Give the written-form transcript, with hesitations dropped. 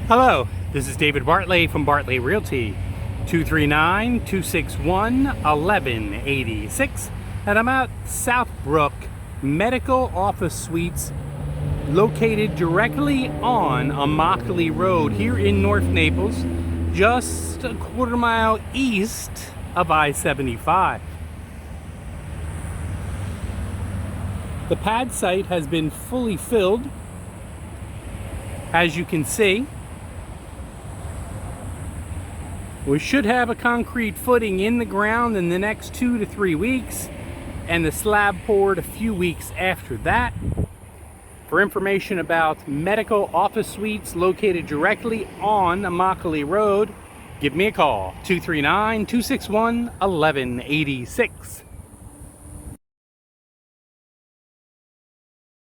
Hello, this is David Bartley from Bartley Realty, 239-261-1186, and I'm at Southbrooke Medical Office Suites located directly on Immokalee Road here in North Naples, just a quarter mile east of I-75. The pad site has been fully filled, as you can see. We should have a concrete footing in the ground in the next 2 to 3 weeks, and the slab poured a few weeks after that. For information about medical office suites located directly on Immokalee Road, give me a call, 239-261-1186.